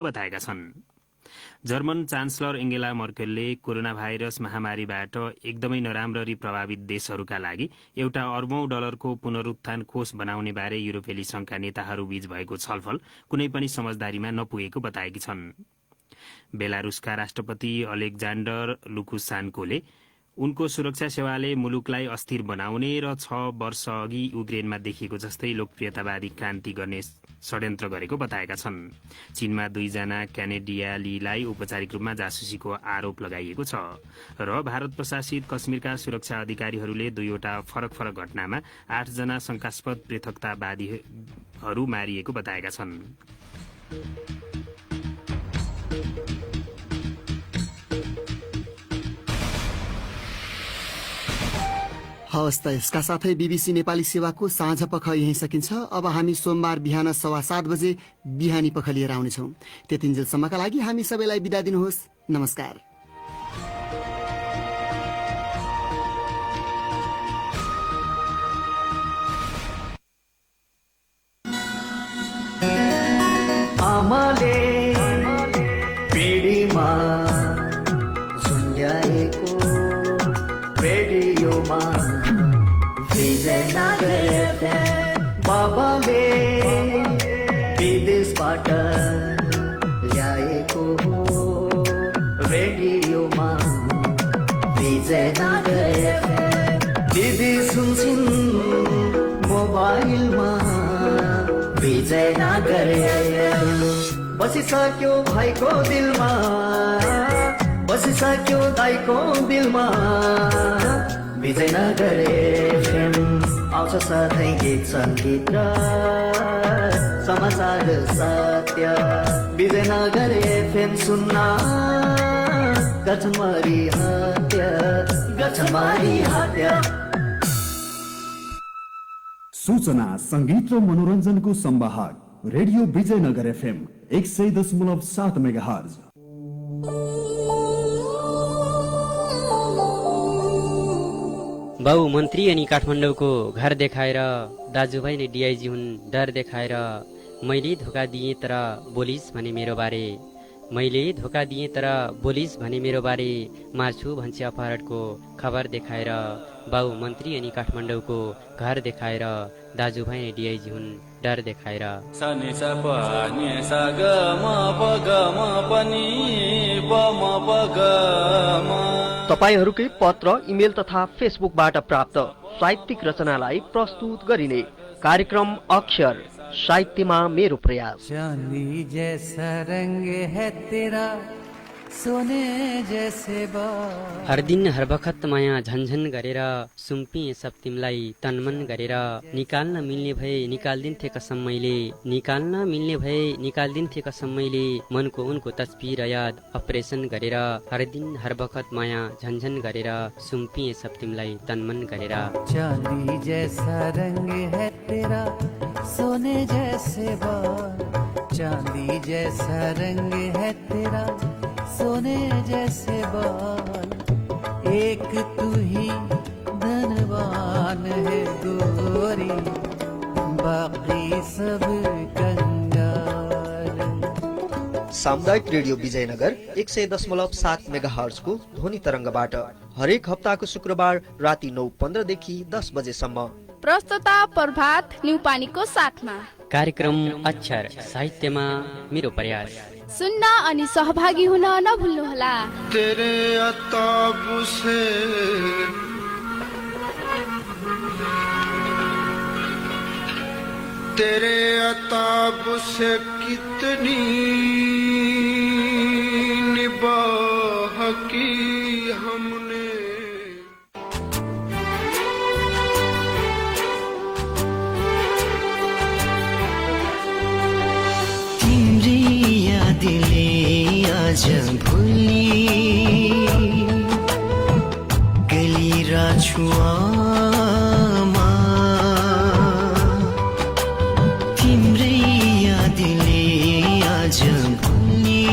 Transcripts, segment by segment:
बताएका छन्। German chancellor Angela मर्केलले corona virus महामारीबाट एकदमै नराम्ररी प्रभावित देशहरूका लागि एउटा अर्बौं डलरको पुनरुत्थान कोष बनाउने बारे युरोपेली संघका नेताहरूबीच भएको छलफल कुनै पनि समझदारीमा नपुगेको बताएकी छन्। बेलारुसका राष्ट्रपति अलेक्जान्डर लुकाशेन्कोले उनको सुरक्षा सेवाले मुलुकलाई अस्थिर बनाउने र 6 वर्ष अघि युक्रेनमा देखिएको जस्तै लोकप्रियतावादी क्रान्ति गर्ने षड्यन्त्र गरेको बताएका छन्। चीनमा 2 जना क्यानेडियालीलाई औपचारिक रूपमा जासुसीको आरोप लगाइएको छ र भारत प्रशासित कश्मीरका सुरक्षा अधिकारीहरूले 2वटा फरक घटनामा 8 जना शंकास्पद पृथकतावादीहरू मारिएको बताएका छन्। हवस् त यसका साथै बीबीसी नेपाली सेवाको साँझ पख यही सकिन्छ। अब हामी सोमबार बिहान 7:15 बजे बिहानी पख लिएर आउनेछौँ। त्यतिन्जेलसम्मका लागि हामी सबैलाई बिदा दिनुहोस्। नमस्कार। आमाले पिँढीमा सुन्याएको रेडियोमा बाबाले विदेशबाट ल्याएको रेडियोमा विजयनगर दिदी सुन्छन् मोबाइलमा विजयनगर बसिसक्यो भाइको दिलमा बसिसक्यो दाइको दिलमा विजयनगर एफएम आउँछ सधैँ गीत सङ्गीत र समाचार सत्य। विजयनगर एफएम सुन्न गर्छन् हत्या। सूचना संगीत र मनोरञ्जनको संवाहक रेडियो विजयनगर एफएम 100.7 मेगाहर्ज। बाउ मन्त्री अनि काठमाडौँको घर देखाएर दाजुभाइ नै डिआइजी हुन् डर देखाएर मैले धोका दिएँ तर बोलिस् भने मेरो बारे मैले धोका दिएँ तर बोलिस् भने मेरो बारे मार्छु भन्छ अपहरणको खबर देखाएर बाउ मन्त्री अनि काठमाडौँको घर देखाएर दाजुभाइ नै डिआइजी हुन् डर देखाएर तपाईहरूकै पत्र इमेल तथा फेसबुकबाट प्राप्त साहित्यिक रचनालाई प्रस्तुत गरिने कार्यक्रम अक्षर साहित्यमा मेरो प्रयास। चांदी जैसा रंग है तेरा सोने जैसे हर दिन हर बखत माया झन्झन गरेर सुम्पिए सब तिमलाई तनमन गरेर निकाल्न मिल्ने भए निकाल्दिन्थे कसम मैले निकाल्न मिल्ने भए निकाल्दिन्थे कसम मैले मनको उनको तस्बिर याद अपरेसन गरेर हर दिन हर बखत माया झन्झन गरेर सुम्पिए सब तिमलाई तनमन गरेर। चांदी जैसा रंग है तेरा सोने जैसे चांदी जैसा रंग है तेरा सोने जैसे बाल एक तू ही धनवान है गोरी बाकी सब कंगाल। सामुदायिक रेडियो विजयनगर 100.7 मेगाहर्जको ध्वनि तरङ्गबाट हरेक हप्ताको शुक्रबार राति 9:15 देखि 10 बजेसम्म। प्रस्तुता प्रभात न्युपानीको साथमा कार्यक्रम अक्षर साहित्यमा मेरो प्रयास सुन्न अनि सहभागी हुन नभुल्नुहोला। तेरे अताब से तेरे अताब से कितनी निबाह की हमने आज भुली गली राछुआमा तिम्रै यादले आज भुली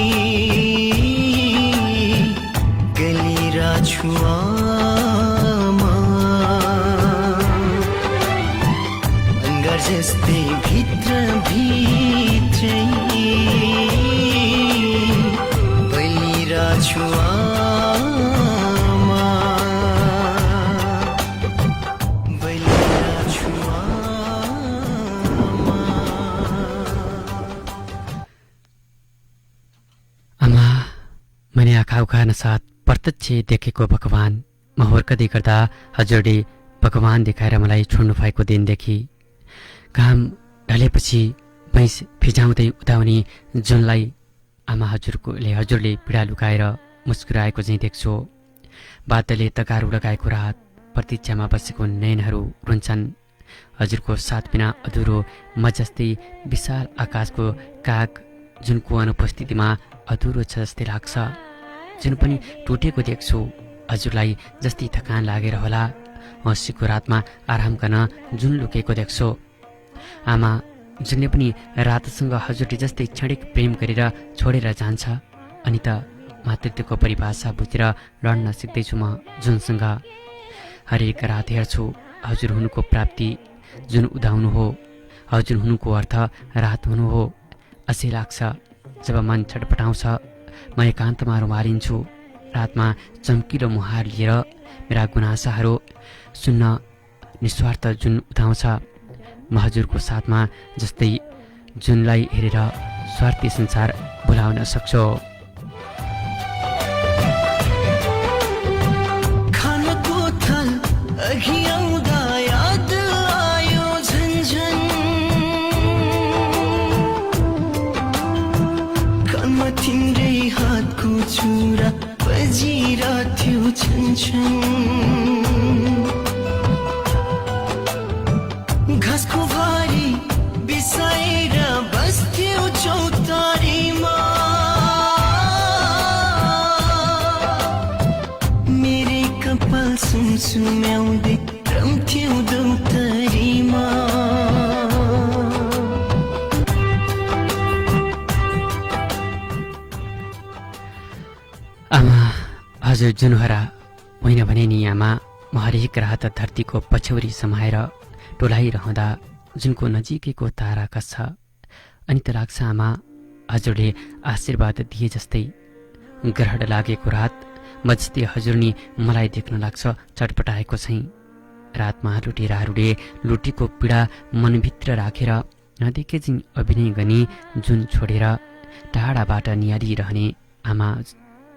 गली राछुआमा अंगार जस्तै भित्र भित्रै आँखा उघार्न साथ प्रत्यक्ष देखेको भगवान महर कदै गर्दा हजुरले भगवान देखाएर मलाई छोड्नु भएको दिनदेखि घाम ढलेपछि भैँस फिजाउँदै उदाउने जुनलाई आमा हजुरले पीडा लुकाएर मुस्कुराएको चाहिँ देख्छु। बादलले तगारू लगाएको रात प्रतीक्षामा बसेको नयनहरू रुन्छन्। हजुरको साथ बिना अधुरो म जस्तै विशाल आकाशको काग जुनको अनुपस्थितिमा अधुरो छ जस्तै लाग्छ। जुन पनि टुटेको देख्छु। हजुरलाई जस्तै थकान लागेर होला हँसीको रातमा आराम गर्न जुन लुकेको देख्छु। आमा जुनले पनि रातसँग हजुरले जस्तै क्षणिक प्रेम गरेर छोडेर जान्छ। अनि त मातृत्वको परिभाषा बुझेर लड्न सिक्दैछु म जुनसँग। हरेक रात हेर्छु हजुर हुनुको प्राप्ति जुन उदाउनु हो। हजुर हुनुको अर्थ रात हुनु हो। अझै लाग्छ जब मन छटपटाउँछ म एकान्तमा रुमालिन्छु। रातमा चम्किलो मुहार लिएर मेरा गुनासाहरू सुन्न निस्वार्थ जुन उठाउँछ। म हजुरको साथमा जस्तै जुनलाई हेरेर स्वार्थी संसार भुलाउन सक्छु। खानको थल अघि आउँदा याद आयो झन्झन कानमा तिम्रै हातको छुरा बजिरहेथ्यो छनछन घाँसको भारी बिसाएर बस्थ्यो चौतारीमा मेरै कपाल सुमसुम्याउँदै रम्थ्यो दौतरीमा आमा हजुर जुनहरा होइन भने नि आमा म हरेक रात धरतीको पछौरी समाएर टोलाइरहँदा जुनको नजिकैको तारा कस्छ। अनि त लाग्छ आमा हजुरले आशीर्वाद दिए जस्तै। ग्रहण लागेको रात म जस्तै हजुर नि मलाई देख्न लाग्छ चटपटाएको चाहिँ। रातमा लुटेराहरूले लुटीको पीडा मनभित्र राखेर नदेखे चाहिँ अभिनय गनी जुन छोडेर टाढाबाट निहालिरहने आमा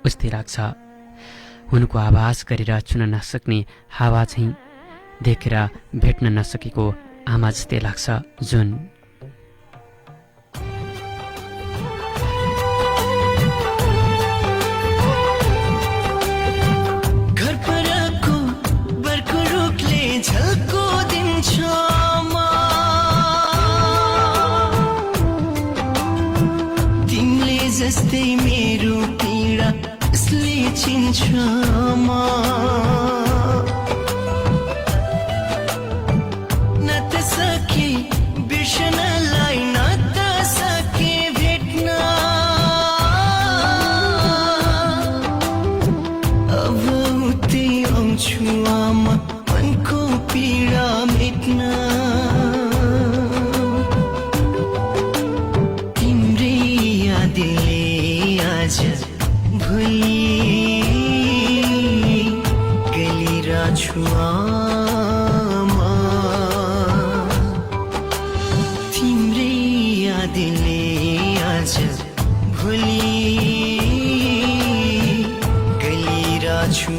उस्तै लाग्छ। हुनुको आभास गरेर छुन नसक्ने हावा चाहिँ देखेर भेट्न नसकेको आमा जस्तै लाग्छ जुन। घर परको बर्को रुखले झल्को दिन्छ तिमीले जस्तै मेरो पीडा यसले चिन्छ न त सके बिर्सनलाई न त सके भेट्न अब उतै आउँछु आमा मनको पीडा मेट्न तिम्रै यादले आज भोलि गलिरहेछु आमा तिम्रै यादले आज भोलि गलिरहेछु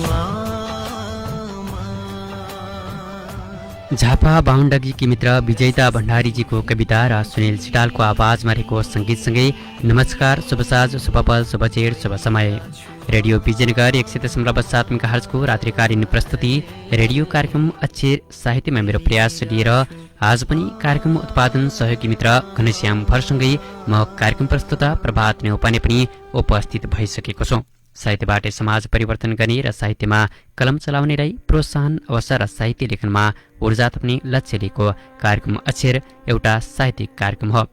झापा बाहुण्डगीकी मित्र विजयता भण्डारीजीको कविता र सुनिल सिटालको आवाजमा रहेको सङ्गीतसँगै नमस्कार, शुभ साँझ, शुभ पल, शुभ चेर, शुभ समय। रेडियो विजयनगर 100.7 मेगाहर्जको रात्रिकालीन प्रस्तुति रेडियो कार्यक्रम अक्षर साहित्यमा मेरो प्रयास लिएर आज पनि कार्यक्रम उत्पादन सहयोगी मित्र घनश्याम भरसँगै म कार्यक्रम प्रस्तुता प्रभात नेउपाने पनि उपस्थित भइसकेको छु। साहित्यबाट समाज परिवर्तन गर्ने र साहित्यमा कलम चलाउनेलाई प्रोत्साहन, अवसर र साहित्य लेखनमा ऊर्जा थप्ने लक्ष्य लिएको कार्यक्रम अक्षर एउटा साहित्यिक कार्यक्रम हो।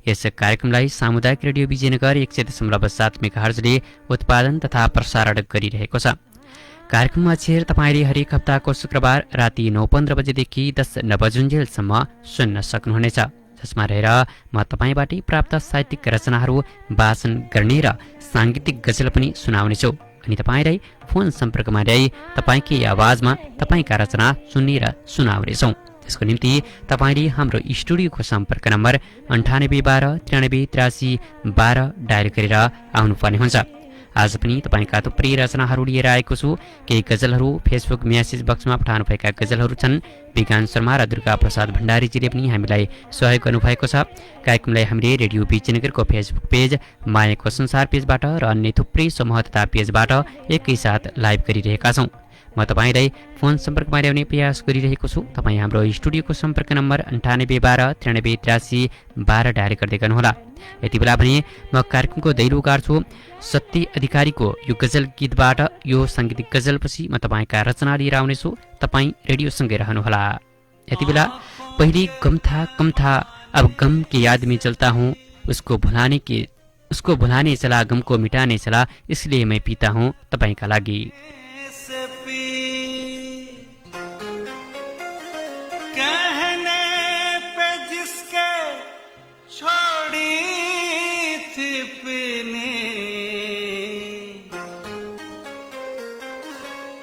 यस कार्यक्रमलाई सामुदायिक रेडियो विजयनगर 100.7 मेगाहर्जले उत्पादन तथा प्रसारण गरिरहेको छ। कार्यक्रम अक्षर तपाईँले हरेक हप्ताको शुक्रबार राति 9:15 बजेदेखि 10 बजुन्जेलसम्म सुन्न सक्नुहुनेछ, जसमा रहेर म तपाईँबाटै प्राप्त साहित्यिक रचनाहरू वाचन गर्ने र साङ्गीतिक गजल पनि सुनाउनेछु। अनि तपाईँलाई फोन सम्पर्कमा ल्याई तपाईँकै आवाजमा तपाईँका रचना सुन्ने र सुनाउनेछौँ। त्यसको निम्ति तपाईँले हाम्रो स्टुडियोको सम्पर्क नम्बर 9812 9383 12 डायल गरेर आउनुपर्ने हुन्छ। आज पनि तपाईँका थुप्रै रचनाहरू लिएर आएको छु। केही गजलहरू फेसबुक म्यासेज बक्समा पठाउनुभएका गजलहरू छन्। विज्ञान शर्मा र दुर्गा प्रसाद भण्डारीजीले पनि हामीलाई सहयोग गर्नुभएको छ। कार्यक्रमलाई हामीले रेडियो विजयनगरको फेसबुक पेज, मायाको संसार पेजबाट र अन्य थुप्रै समूह तथा पेजबाट एकैसाथ लाइभ गरिरहेका छौँ। म तपाईँलाई फोन सम्पर्कमा ल्याउने प्रयास गरिरहेको छु। तपाईँ हाम्रो स्टुडियोको सम्पर्क नम्बर 9812 9383 12 डायल गर्दै गर्नुहोला। यति बेला भने म कार्यक्रमको दैलो गाड्छु सत्य अधिकारीको यो गजल गीतबाट। यो साङ्गीतिक गजलपछि म तपाईँका रचना लिएर आउनेछु। तपाईँ रेडियोसँगै रहनुहोला। यति बेला पहिले गम था अब गम के याद में चलता हूँ, उसको भुलाने चला, गम को मिटाने चला, इसलिए मैं पीता हूँ तपाईँका लागि। कहने पे जिसके छोड़ी थी पीने,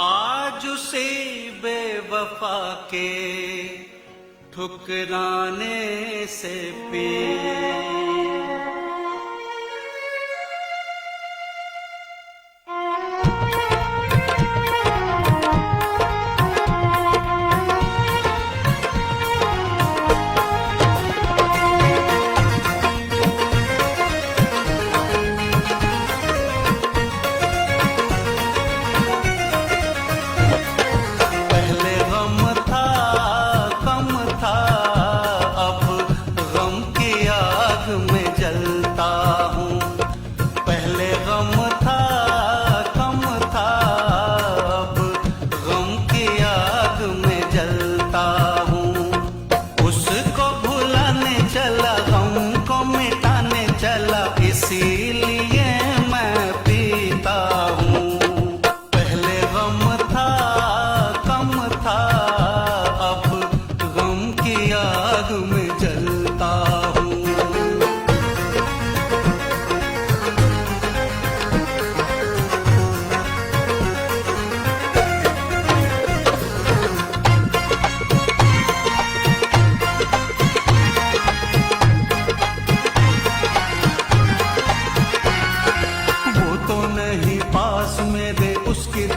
आज उसी बेवफा के ठुकराने से पी।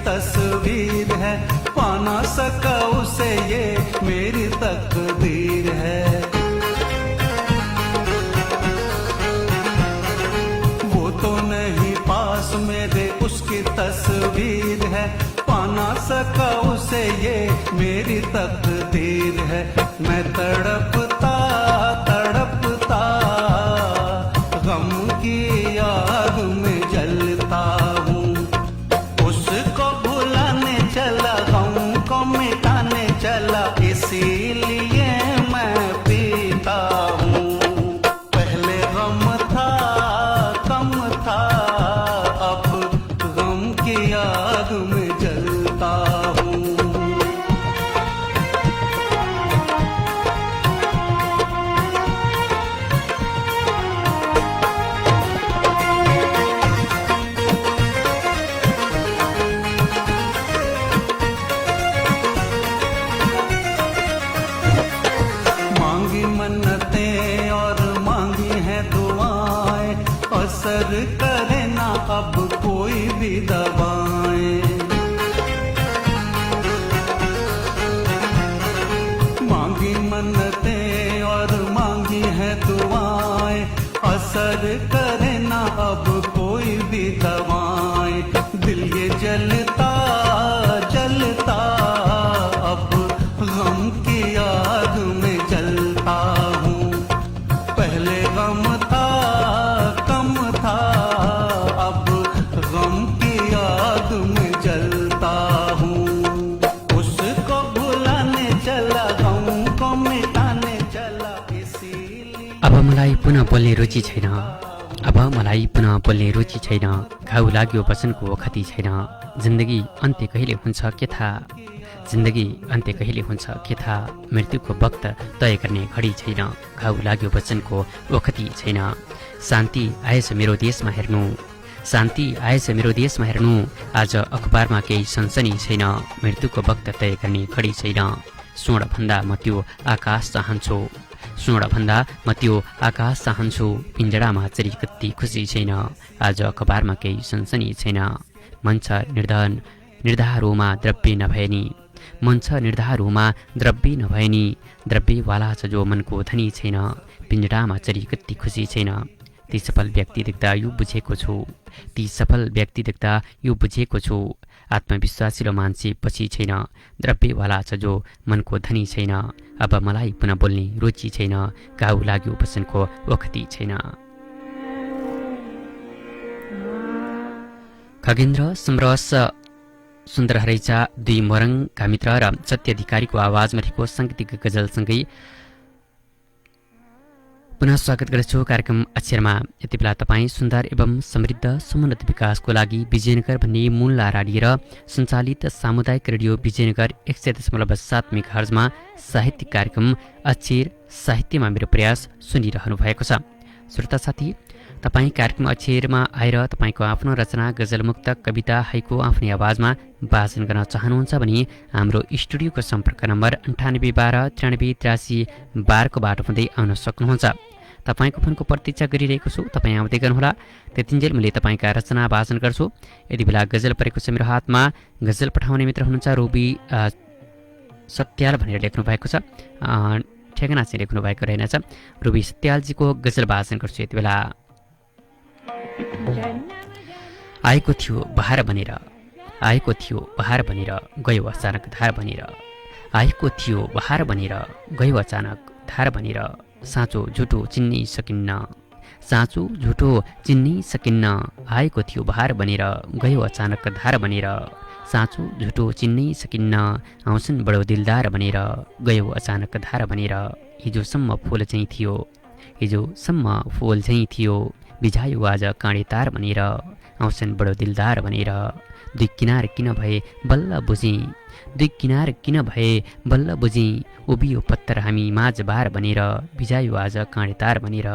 तस्वीर है, पा ना सका उसे ये मेरी तकदीर है। वो तो नहीं पास मेरे उसकी तस्वीर है, पा ना सका उसे ये मेरी तकदीर है। मैं तड़पता तड़पता गम की आग में जलता हूँ, मिटाने चला इसीलिए मैं पीता हूँ। पहले गम था कम था, अब गम की आग में जलता हूँ। असर करे ना अब कोई भी दवाएं, मांगी मन्नतें और मांगी है दुआएं। असर करे ना अब कोई भी दवाएं, दिल ये जलता जलता अब गम की आग में जलता हूँ। पहले गम था कम था, अब गम की आग में जलता हूँ। उसको भुलाने चला, गम को मिटाने चला, इसीलिए अब मलाई पुनः बोल्ने रुचि छैन, अब मलाई पुनः बोल्ने रुचि छैन। घाउ लाग्यो वचनको ओखती छैन। जिन्दगी अन्त्य कहिले हुन्छ के थाहा, जिन्दगी अन्त्य कहिले हुन्छ के थाहा। मृत्युको वक्त तय गर्ने घडी छैन। घाउ लाग्यो वचनको ओखती छैन। शान्ति आएछ मेरो देशमा हेर्नु, शान्ति आएछ मेरो देशमा हेर्नु। आज अखबारमा केही सनसनी छैन। मृत्युको वक्त तय गर्ने घडी छैन। स्वर्ण भन्दा म त्यो आकाश चाहन्छु, स्वर्ण भन्दा म त्यो आकाश चाहन्छु पिञ्जडामा चरी कति खुसी छैन आज अखबारमा केही सनसनी छैन मन छ निर्धारोमा द्रव्य नभए नि मन छ निर्धारोमा द्रव्य नभए नि द्रव्यवाला छ जो मनको धनी छैन पिञ्जडामा चरी कति खुसी छैन ती सफल व्यक्ति देख्दा यो बुझेको छु ती सफल व्यक्ति देख्दा यो बुझेको छु आत्मविश्वासिलो मान्छे पछि छैन द्रव्यवाला छ जो मनको धनी छैन अब मलाई पुनः बोल्ने रुचि छैन घाउ लाग्यो वचनको वखती छैन। खगेन्द्र समरस सुन्दर हरैचा दुई मोरङका मित्र र सत्य अधिकारीको आवाजमा रहेको साङ्गीतिक गजलसँगै पुनः स्वागत गर्छु कार्यक्रम अक्षरमा। यति बेला तपाईँ सुन्दर एवं समृद्ध समुन्नत विकासको लागि विजयनगर भन्ने मूल नारा लिएर सञ्चालित सामुदायिक रेडियो विजयनगर 100.7 मेगाहर्जमा साहित्यिक कार्यक्रम अक्षर साहित्यमा मेरो प्रयास सुनिरहनु भएको छ। श्रोता साथी, तपाईँ कार्यक्रम अक्षरमा आएर तपाईँको आफ्नो रचना गजलमुक्त कविता हाइको आफ्नै आवाजमा वाचन गर्न चाहनुहुन्छ भने हाम्रो स्टुडियोको सम्पर्क नम्बर 9812 को बाटो हुँदै आउन सक्नुहुन्छ। तपाईँको फोनको प्रतीक्षा गरिरहेको छु, तपाईँ आउँदै गर्नुहोला। त्यतिन्जेल मैले तपाईँका रचना वाचन गर्छु। यति बेला गजल परेको छ मेरो हातमा। गजल पठाउने मित्र हुनुहुन्छ रुबी सत्याल भनेर लेख्नु भएको छ, ठेगाना चाहिँ लेख्नु भएको रहेनछ। रुबी सत्यालजीको गजल वाचन गर्छु। यति बेला आएको थियो बहार बनेर आएको थियो बहार बनेर गयो अचानक धार बनेर आएको थियो बहार बनेर गयो अचानक धार बनेर साँचो झुटो चिन्नै सकिन्न साँचो झुटो चिन्नै सकिन्न आएको थियो बहार बनेर गयो अचानक धार बनेर साँचो झुटो चिन्नै सकिन्न आउँछन् बडो दिलदार बनेर गयो अचानक धार बनेर हिजोसम्म फुल चाहिँ थियो हिजोसम्म फुल चाहिँ थियो बिझायो आज काँडे तार बनेर आउँछन् बडो दिलदार बनेर दुई किनार किन भए बल्ल बुझेँ दुई किनार किन भए बल्ल बुझेँ उभियो पत्थर हामी माझ बार बनेर बिझायो आज काँडे तार बनेर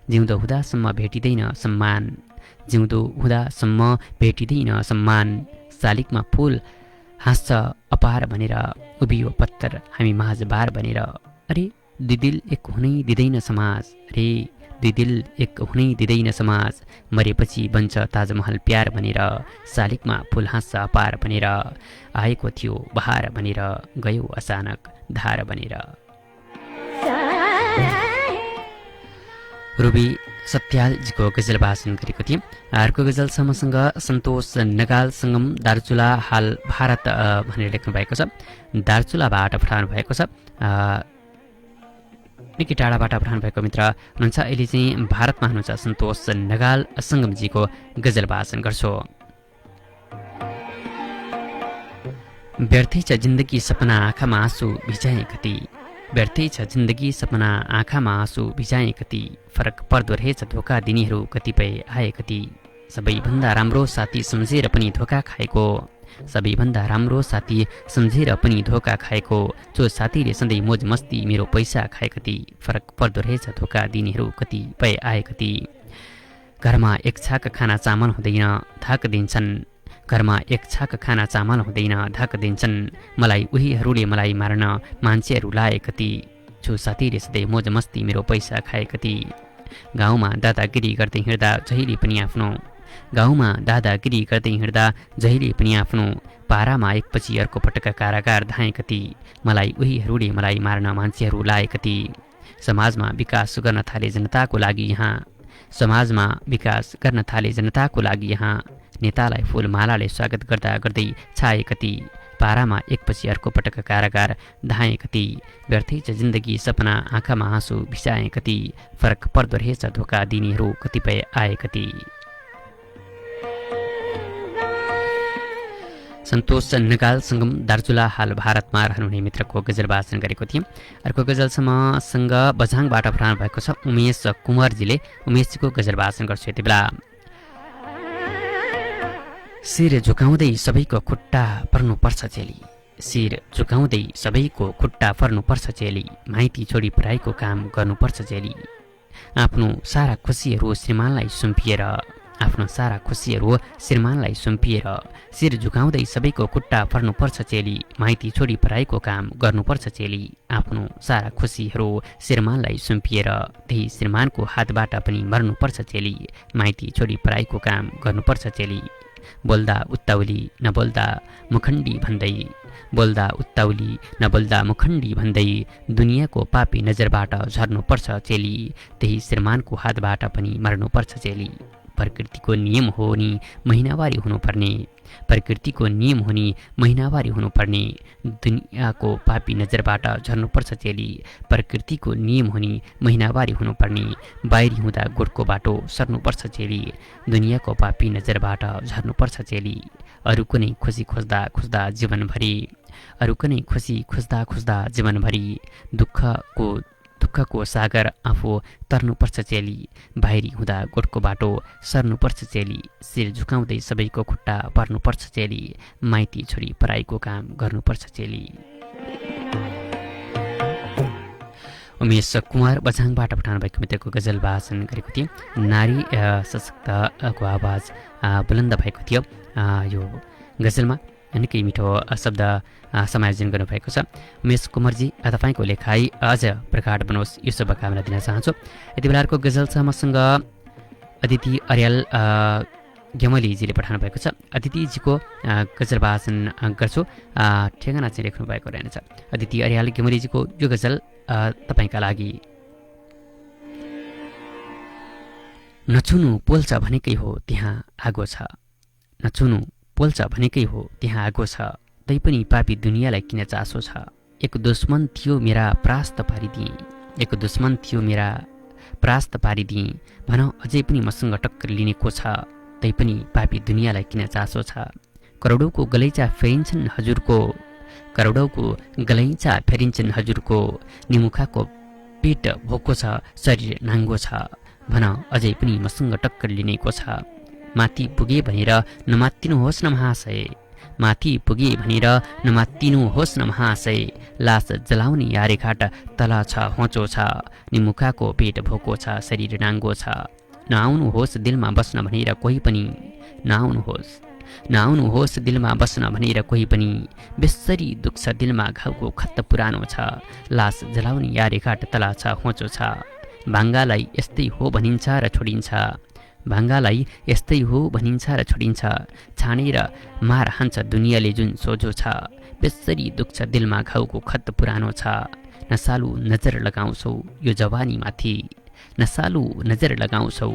जिउँदो हुँदासम्म भेटिँदैन सम्मान जिउँदो हुँदासम्म भेटिँदैन सम्मान शालिगमा फुल हाँस्छ अपार भनेर उभियो पत्थर हामी माझ बार बनेर अरे दुई दिल एक हुनै दिँदैन समाज अरे दुई दिल एक हुनै दिँदैन समाज मरेपछि बन्छ ताजमहल प्यार भनेर शालिगमा फुल हाँस्छ अपार भनेर आएको थियो बहार भनेर गयो अचानक धार बनेर। रुबी सत्यालजीको गजल वाचन गरेको थिएँ। अर्को गजल छ मसँग सन्तोष नगाल सङ्गम दार्चुला हाल भारत भनेर लेख्नु भएको छ। दार्चुलाबाट पठाउनु भएको छ। निकै टाढाबाट पठाउनु भएको मित्र हुनुहुन्छ। अहिले चाहिँ भारतमा हुनुहुन्छ सन्तोष नगाल सङ्गमजीको गजल वाचन गर्छु। व्यर्थै छ जिन्दगी सपना आँखामा आँसु भिजाए कति व्यर्थै छ जिन्दगी सपना आँखामा आँसु भिजाए कति फरक पर्दो रहेछ धोका दिनेहरू कतिपय आए कति सबैभन्दा राम्रो साथी सम्झेर पनि धोका खाएको सबैभन्दा राम्रो साथी सम्झेर पनि धोका खाएको जो साथीले सधैँ मोज मस्ती मेरो पैसा खाए कति फरक पर्दो रहेछ धोका दिनेहरू कतिपय आए कति घरमा एक छाक खाना चामल हुँदैन धाक दिन्छन् घरमा एक छाक खाना चामल हुँदैन धाक दिन्छन् मलाई उहीहरूले मलाई मार्न मान्छेहरू लाए कति जो साथीले सधैँ मोज मस्ती मेरो पैसा खाए कति गाउँमा दादागिरी गर्दै हिँड्दा जहिले पनि आफ्नो गाउँमा दादागिरी गर्दै हिँड्दा जहिले पनि आफ्नो पारामा एकपछि अर्को पटक कारागार धाए कति मलाई उहीहरूले मलाई मार्न मान्छेहरू लाए कति समाजमा विकास गर्न थाले जनताको लागि यहाँ समाजमा विकास गर्न थाले जनताको लागि यहाँ नेतालाई फुलमालाले स्वागत गर्दा गर्दै छाए कति पारामा एकपछि अर्को पटक कारागार धाए कति व्यर्थै छ जिन्दगी सपना आँखामा आँसु भिसाए कति फरक पर्दो रहेछ धोका दिनेहरू कतिपय आए कति। सन्तोष नगाल सङ्गम दार्चुला हाल भारतमा रहनुहुने मित्रको गजल वाचन गरेको थिएँ। अर्को गजल छ मसँग बझाङबाट पठाउनु भएको छ उमेश कुमारजीले। उमेशजीको गजल वाचन गर्छु। यति बेला शिर झुकाउँदै सबैको खुट्टा पर्नुपर्छ चेली शिर झुकाउँदै सबैको खुट्टा पर्नुपर्छ चेली माइती छोडी पराईको काम गर्नुपर्छ चेली आफ्नो सारा खुसीहरू श्रीमानलाई सुम्पिएर आफ्नो सारा खुसीहरू श्रीमानलाई सुम्पिएर शिर झुकाउँदै सबैको खुट्टा फर्नुपर्छ चेली, माइती छोडी पराएको काम गर्नुपर्छ चेली। आफ्नो सारा खुसीहरू श्रीमानलाई सुम्पिएर त्यही श्रीमानको हातबाट पनि मर्नुपर्छ चेली, माइती छोडी पराएको काम गर्नुपर्छ चेली। बोल्दा उत्ताउली नबोल्दा मुखण्डी भन्दै, बोल्दा उत्ताउली नबोल्दा मुखण्डी भन्दै दुनियाँको पापी नजरबाट झर्नुपर्छ चेली, त्यही श्रीमानको हातबाट पनि मर्नुपर्छ चेली। प्रकृतिको नियम हो नि महिनावारी हुनुपर्ने, प्रकृतिको नियम हो नि महिनावारी हुनुपर्ने, दुनियाँको पापी नजरबाट झर्नुपर्छ चेली। प्रकृतिको नियम हो नि महिनावारी हुनुपर्ने, बाहिरी हुँदा गोठको बाटो सर्नुपर्छ चेली, दुनियाँको पापी नजरबाट झर्नुपर्छ चेली। अरूको नै खुसी खोज्दा खोज्दा जीवनभरि, अरूको नै खुसी खोज्दा खोज्दा जीवनभरि दुःखको सागर आफू तर्नुपर्छ चेली, बाहिरी हुँदा गोठको बाटो सर्नुपर्छ चेली। शिर झुकाउँदै सबैको खुट्टा पर्नुपर्छ चेली, माइती छोडी पराईको काम गर्नुपर्छ चेली। उमेश कुमार बझाङबाट पठाउनु भएको मित्रको गजल वाचन गरेको थिएँ। नारी सशक्तको आवाज बुलन्द भएको थियो। यो गजलमा निकै मिठो शब्द समायोजन गर्नुभएको छ। उमेश कुमारजी, तपाईँको लेखाइ अझ प्रगाढ बनोस् यो शुभकामना दिन चाहन्छु। यति बेलाको गजल छ मसँग अदिति अर्याल गेमलीजीले पठाउनु भएको छ। अदितिजीको गजल वाचन गर्छु। ठेगाना चाहिँ लेख्नु भएको रहेछ। अदिति अर्याल गेमलीजीको यो गजल तपाईँका लागि। नछुनु पोल्छ भनेकै हो त्यहाँ आगो छ, नछुनु पोल्छ भनेकै हो त्यहाँ आगो छ, तैपनि पापी दुनियाँलाई किन चासो छ। एक दुश्मन थियो मेरा परास्त पारिदिए, एक दुश्मन थियो मेरा परास्त पारिदिए, भन अझै पनि मसँग टक्कर लिने को छ, तैपनि पापी दुनियाँलाई किन चासो छ। करोडौँको गलैँचा फेरिन्छन् हजुरको, करोडौँको गलैँचा फेरिन्छन् हजुरको, निमुखाको पेट भोको छ शरीर नाङ्गो छ, भन अझै पनि मसँग टक्कर लिने को छ। माथि पुगे भनेर नमात्तिनुहोस् न महाशय, माथि पुगे भनेर नमात्तिनुहोस् न महाशय, लास जलाउने यारेघाट तल छ होचो छ, निमुखाको पेट भोको छ शरीर नाङ्गो छ। नआउनुहोस् दिलमा बस्न भनेर कोही पनि, नआउनुहोस् नआउनुहोस् दिलमा बस्न भनेर कोही पनि, बेसरी दुख्छ दिलमा घाउको खत्त पुरानो छ, लास जलाउने यारेघाट तल छ होचो छ। भाङ्गालाई यस्तै हो भनिन्छ र छोडिन्छ, भाङ्गालाई यस्तै हो भनिन्छ र छोडिन्छ, छानेर मार हान्छ दुनियाँले जुन सोझो छ, बेसरी दुख्छ दिलमा घाउको खत पुरानो छ। नसालु नजर लगाउँछौ यो जवानीमाथि, नसालु नजर लगाउँछौ,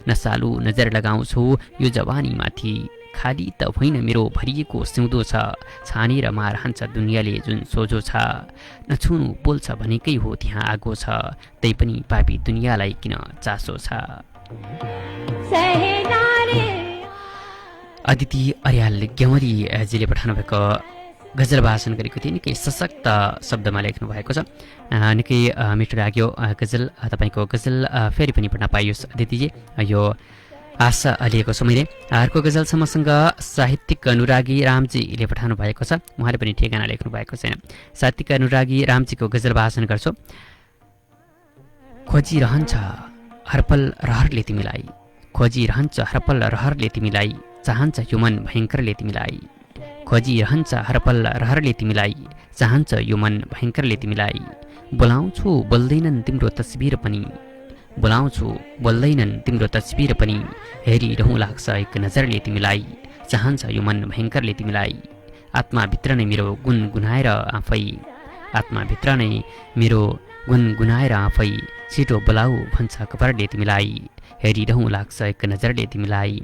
नसालु नजर लगाउँछौ यो जवानीमाथि, खाली त होइन मेरो भरिएको सिउँदो छ, छानेर मार हान्छ दुनियाँले जुन सोझो छ। नछुनु पोल्छ भनेकै हो त्यहाँ आगो छ, तैपनि पापी दुनियाँलाई किन चासो छ। अदिति अर्याल गेमलीजीले पठाउनु भएको गजल वाचन गरेको थिएँ। निकै सशक्त शब्दमा लेख्नु भएको छ। निकै मिठो लाग्यो गजल। तपाईँको गजल फेरि पनि पढ्न पाइयोस् अदितिजी, यो आशा लिएको छु मैले। अर्को गजल छ मसँग साहित्यिक अनुरागी रामजीले पठाउनु भएको छ। उहाँले पनि ठेगाना लेख्नु भएको छैन। साहित्यिक अनुरागी रामजीको गजल वाचन गर्छु। खोजिरहन्छ हरपल रहरले तिमीलाई, खोजिरहन्छ हरपल रहरले तिमीलाई, चाहन्छ यो मन भयङ्करले तिमीलाई, खोजिरहन्छ हरपल रहरले तिमीलाई, चाहन्छ यो मन भयङ्करले तिमीलाई। बोलाउँछु बोल्दैनन् तिम्रो तस्बिर पनि, बोलाउँछु बोल्दैनन् तिम्रो तस्बिर पनि, हेरिरहँ लाग्छ एक नजरले तिमीलाई, चाहन्छ यो मन भयङ्करले तिमीलाई। आत्माभित्र नै मेरो गुनगुनाएर आफै, आत्माभित्र नै मेरो गुनगुनाएर आफै, छिटो बोलाऊ भन्छ कपरले तिमीलाई, हेरिरहँ लाग्छ एक नजरले तिमीलाई।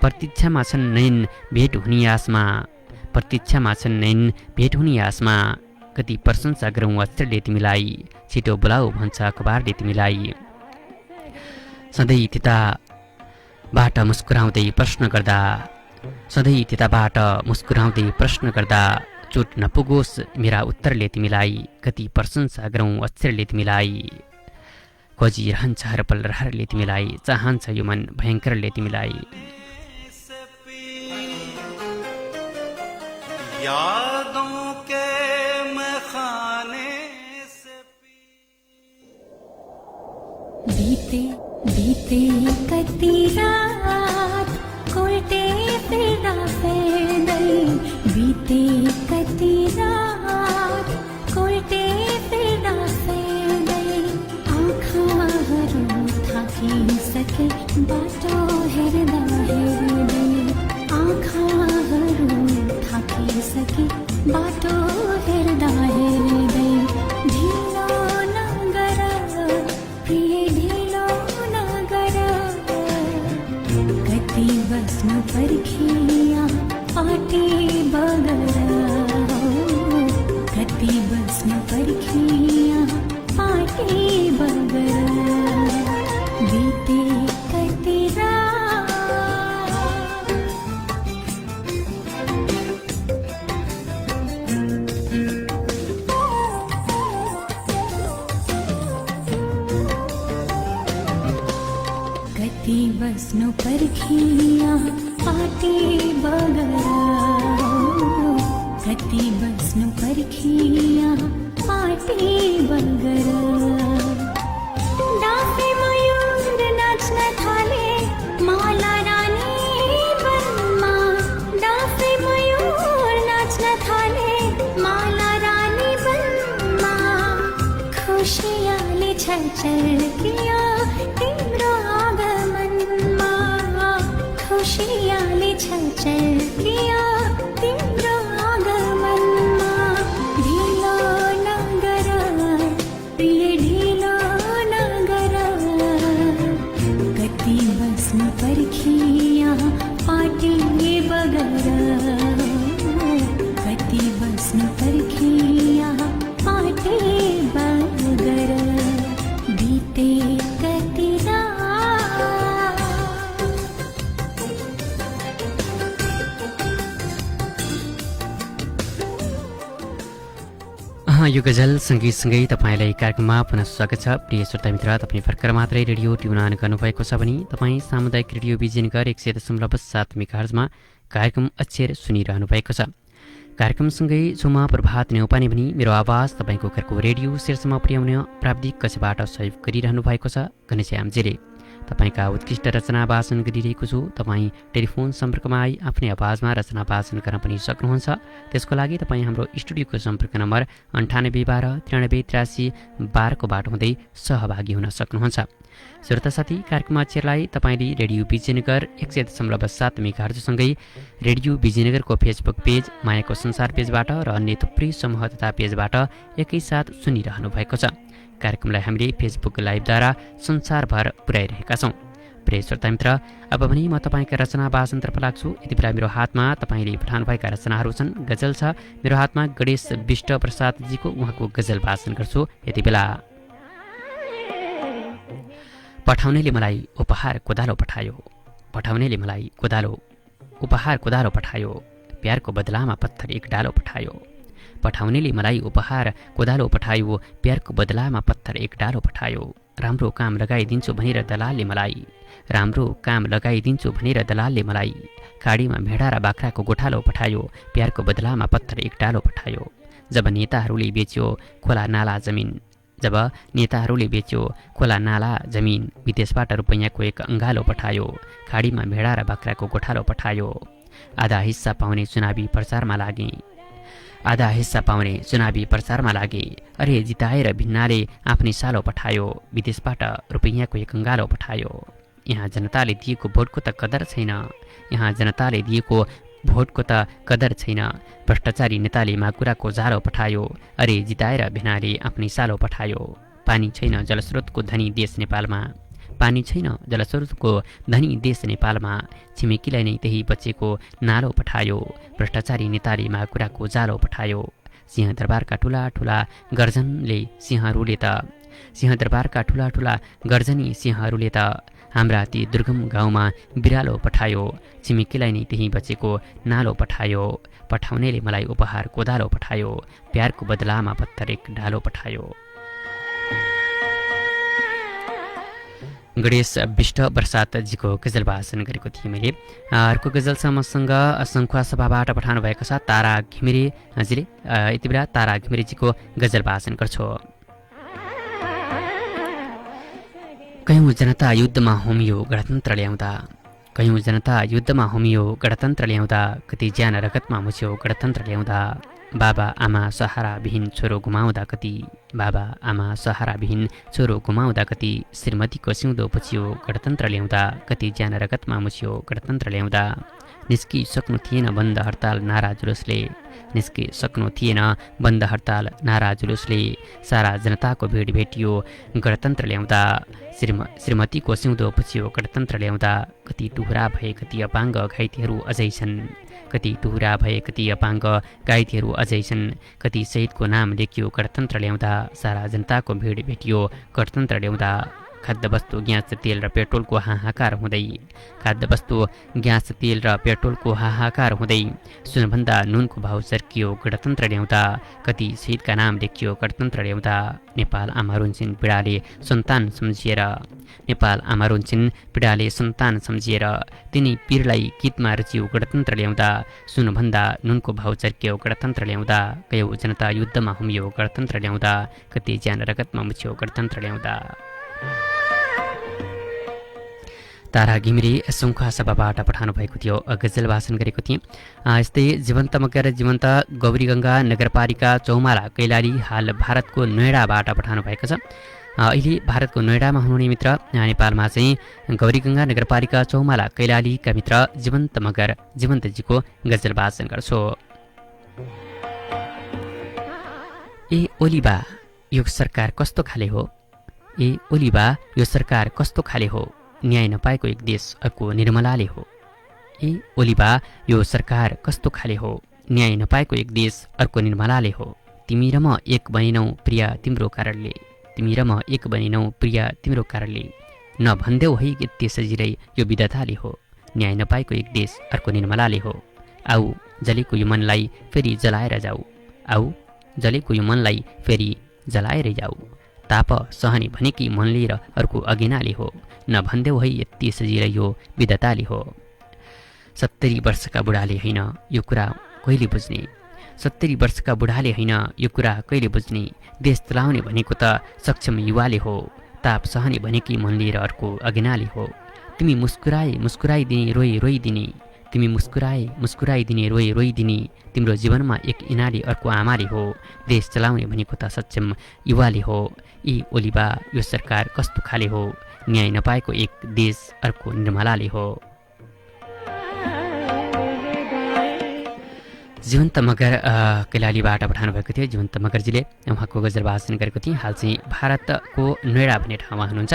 प्रतीक्षामा छन् नयन भेट हुने आसमा, प्रतीक्षामा छन् नयन भेट हुने आसमा, कति प्रशंसा गरौँ अक्षरले तिमीलाई, छिटो बोलाऊ भन्छ अखबारले तिमीलाई। सधैँ त्यताबाट मुस्कुराउँदै प्रश्न गर्दा, सधैँ त्यताबाट मुस्कुराउँदै प्रश्न गर्दा, चोट नपुगोस् मेरा उत्तरले तिमीलाई, कति प्रशंसा गरौँ अक्षरले तिमीलाई। खोजिरहन्छ हरपल रहरले तिमीलाई, चाहन्छ यो मन भयङ्करले तिमीलाई। यादों के मैखाने से बीते बीते कती रात फिर्दा फेर्दै बिते कति रात कोल्टे फिर्दा फेर्दै आँखाहरू थाकिसके बाटो हेर्दा हेर्दै आँखाहरू थाकिसके बाटो हेर्दा हेर्दै ढिलो नगर प्रिय ढिलो नगर कति बस्नु पर्खिया पाटी बगर कति बस्नु पर्खिया पाटी बगर बिते कति कति बस्नु पर्खिया पाटी बगर कति बस्नु पर्खिया पाटी बगर डाँफे मयूर नाच्न थाले माला रानी बनमा डाँफे मयूर नाच्न थाले माला रानी बनमा खुसियाले छर्किया तिम्रो आगमनमा खुसियाले छर्किया तिम्रो आगमनमा ढिलो नगर प्रिय ढिलो नगर कति बस्नु पर्खिया पाटी बगर कति बस्नु पर्खिया पाटी बगर बिते कति यो गजल सँगै तपाईँलाई कार्यक्रममा पुनः स्वागत छ। प्रिय श्रोता मित्र, तपाईँ भर्खर मात्रै रेडियो ट्युन अन गर्नुभएको छ भने तपाईँ सामुदायिक रेडियो विजयनगर 100.7 मेगाहर्जमा कार्यक्रम अक्षर सुनिरहनु भएको छ। कार्यक्रमसँगै छुमा प्रभात नेउपाने भनी मेरो आवाज तपाईँको घरको रेडियो शीर्षमा पुर्याउने प्राविधिक कक्षबाट सहयोग गरिरहनु भएको छ घनश्यामजीले। तपाईँका उत्कृष्ट रचना वाचन गरिरहेको छु। तपाईँ टेलिफोन सम्पर्कमा आई आफ्नै आवाजमा रचना वाचन गर्न पनि सक्नुहुन्छ। त्यसको लागि तपाईँ हाम्रो स्टुडियोको सम्पर्क नम्बर 9812 को बाटो हुँदै सहभागी हुन सक्नुहुन्छ। श्रोता साथी, कार्यक्रममा अक्षरलाई तपाईँले रेडियो विजयनगर 100.7 मेगाहर्जसँगै रेडियो विजयनगरको फेसबुक पेज, मायाको संसार पेजबाट र अन्य थुप्रै समूह तथा पेजबाट एकैसाथ सुनिरहनु भएको छ। कार्यक्रमलाई हामीले फेसबुक लाइभद्वारा संसारभर पुर्याइरहेका छौँ। प्रिय श्रोता मित्र, अब पनि म तपाईँका रचना वाचनतर्फ लाग्छु। यति बेला मेरो हातमा तपाईँले पठाउनुभएका रचनाहरू छन्। गजल छ मेरो हातमा गणेश विष्ट प्रसादजीको, उहाँको गजल वाचन गर्छु। यति बेला पठाउनेले मलाई उपहार कोदालो पठायो, पठाउनेले मलाई उपहार कोदालो पठायो, प्यारको बदलामा पत्थर एक डालो पठायो, पठाउनेले मलाई उपहार कोदालो पठायो, प्यारको बदलामा पत्थर एक डालो पठायो, राम्रो काम लगाइदिन्छु भनेर दलालले मलाई, राम्रो काम लगाइदिन्छु भनेर दलालले मलाई, खाडीमा भेडा र बाख्राको गोठालो पठायो, प्यारको बदलामा पत्थर एक डालो पठायो, जब नेताहरूले बेच्यो खोला नाला जमिन, जब नेताहरूले बेच्यो खोला नाला जमिन, विदेशबाट रुपैयाँको एक अङ्गालो पठायो, खाडीमा भेडा र बाख्राको गोठालो पठायो, आधा हिस्सा पाउने चुनावी प्रचारमा लागे, आधा हिस्सा पाउने चुनावी प्रचारमा लागे, अरे जिताएर भिन्नाले आफ्नै सालो पठायो, विदेशबाट रुपैयाँको एक अङ्गालो पठायो, यहाँ जनताले दिएको भोटको त कदर छैन, यहाँ जनताले दिएको भोटको त कदर छैन, भ्रष्टाचारी नेताले माकुराको जालो पठायो, अरे जिताएर भिनाले आफ्नै सालो पठायो, पानी छैन जलस्रोतको धनी देश नेपालमा, पानी छैन जलस्रोतको धनी देश नेपालमा, छिमेकीलाई नै त्यही बचेको नालो पठायो, भ्रष्टाचारी नेताले माकुराको जालो पठायो, सिंहदरबारका ठुला ठुला गर्जनले सिंहहरूले त, सिंहदरबारका ठुला ठुला गर्जनी सिंहहरूले त हाम्रा ती दुर्गम गाउँमा बिरालो पठायो, छिमेकीलाई नै त्यही बचेको नालो पठायो, पठाउनेले मलाई उपहार कोदालो पठायो, प्यारको बदलामा पत्थर एक ढालो पठायो। गणेश विष्ट प्रसादजीको गजल वाचन गरेको थिएँ मैले। अर्को गजल छ मसँग सङ्खुवा सभाबाट पठाउनु भएको छ तारा घिमिरेजीले। यति बेला तारा घिमिरेजीको गजल वाचन गर्छु। कयौँ जनता युद्धमा होमियो गणतन्त्र ल्याउँदा, कयौँ जनता युद्धमा होमियो गणतन्त्र ल्याउँदा, कति ज्यान रगतमा मुछ्यो गणतन्त्र ल्याउँदा। बाबा आमा सहाराविहीन छोरो गुमाउँदा कति, बाबा आमा सहाराविहीन छोरो गुमाउँदा कति। श्रीमतीको सिउँदो पुछ्यो गणतन्त्र ल्याउँदा, कति ज्यान रगतमा मुछ्यो गणतन्त्र ल्याउँदा। निस्किसक्नु थिएन बन्द हडताल नारा जुलुसले, निस्किसक्नु थिएन बन्द हडताल नारा जुलुसले। सारा जनताको भिड भेटियो गणतन्त्र ल्याउँदा, श्रीमतीको सिउँदो पुछ्यो गणतन्त्र ल्याउँदा। कति टुहुरा भए कति अपाङ्ग घाइतेहरू अझै छन्, कति टुहुरा भए कति अपाङ्ग घाइतेहरू अझै छन्। कति शहीदको नाम लेखियो गणतन्त्र ल्याउँदा, सारा जनताको भिड भेटियो गणतन्त्र ल्याउँदा। खाद्यवस्तु ग्यास तेल र पेट्रोलको हाहाकार हुँदै, खाद्यवस्तु ग्यास तेल र पेट्रोलको हाहाकार हुँदै। सुनभन्दा नुनको भाउ सर्कियो गणतन्त्र ल्याउँदा, कति शहीदका नाम लेखियो गणतन्त्र ल्याउँदा। नेपाल आमा रुन्छिन् पीडाले सन्तान सम्झिएर, नेपाल आमा रुन्छिन् पीडाले सन्तान सम्झिएर। तिनी पीरलाई गीतमा रचियो गणतन्त्र ल्याउँदा, सुनभन्दा नुनको भाउ चर्कियो गणतन्त्र ल्याउँदा। कयौँ जनता युद्धमा होमियो गणतन्त्र ल्याउँदा, कति ज्यान रगतमा मुछ्यो गणतन्त्र ल्याउँदा। तारा घिमिरे सुङ्खा सभाबाट पठाउनु भएको थियो, गजल भाषण गरेको थिएँ। यस्तै जीवन्त मगर जीवन्त गौरीगङ्गा नगरपालिका चौमाला कैलाली हाल भारतको नोएडाबाट पठाउनु भएको छ। अहिले भारतको नोएडामा हुनुहुने मित्र नेपालमा चाहिँ गौरीगङ्गा नगरपालिका चौमाला कैलालीका मित्र जीवन्त मगर जीवन्तजीको गजल भाषण गर्छु। ए ओलीबा यो सरकार कस्तो खाले हो, ए ओलीबा यो सरकार कस्तो खाले हो। न्याय नपाएको एक देश अर्को निर्मलाले हो, ए ओलीबा यो सरकार कस्तो खाले हो। न्याय नपाएको एक देश अर्को निर्मलाले हो। तिमी र म एक बनिनौ प्रिय तिम्रो कारणले, तिमी र म एक बनिनौ प्रिय तिम्रो कारणले। नभन्देऊ है यति सजिलै यो विधाताले हो। न्याय नपाएको एक देश अर्को निर्मलाले हो। आऊ जलेको यो मनलाई फेरि जलाएर जाऊ, आऊ जलेको यो मनलाई फेरि जलाएर जाऊ। ताप सहने भनेकी मनले र अर्को अगिनाले हो। नभन्देऊ है यति सजिलै यो विधाताले हो। 70 वर्षका बुढाले होइन यो कुरा कहिले बुझ्ने, 70 वर्षका बुढाले होइन यो कुरा कहिले बुझ्ने। देश चलाउने भनेको त सक्षम युवाले हो। ताप सहने भनेकी मनले र अर्को अगिनाले हो। तिमी मुस्कुराए मुस्कुराइदिने रोइ रोइदिने, तिमी मुस्कुराए मुस्कुराइदिने रोइ रोइदिने। तिम्रो जीवनमा एक इनाले अर्को आमाले हो। देश चलाउने भनेको त सक्षम युवाले हो। ए ओलीबा यो सरकार कस्तो खाले हो। न्याय नपाएको एक देश अर्को निर्मलाले हो। जीवन्त मगर कैलालीबाट पठाउनु भएको थियो। जीवन्त मगरजीले उहाँको गजल भाषण गरेको थिएँ। हाल चाहिँ भारतको नोएडा भन्ने ठाउँमा हुनुहुन्छ।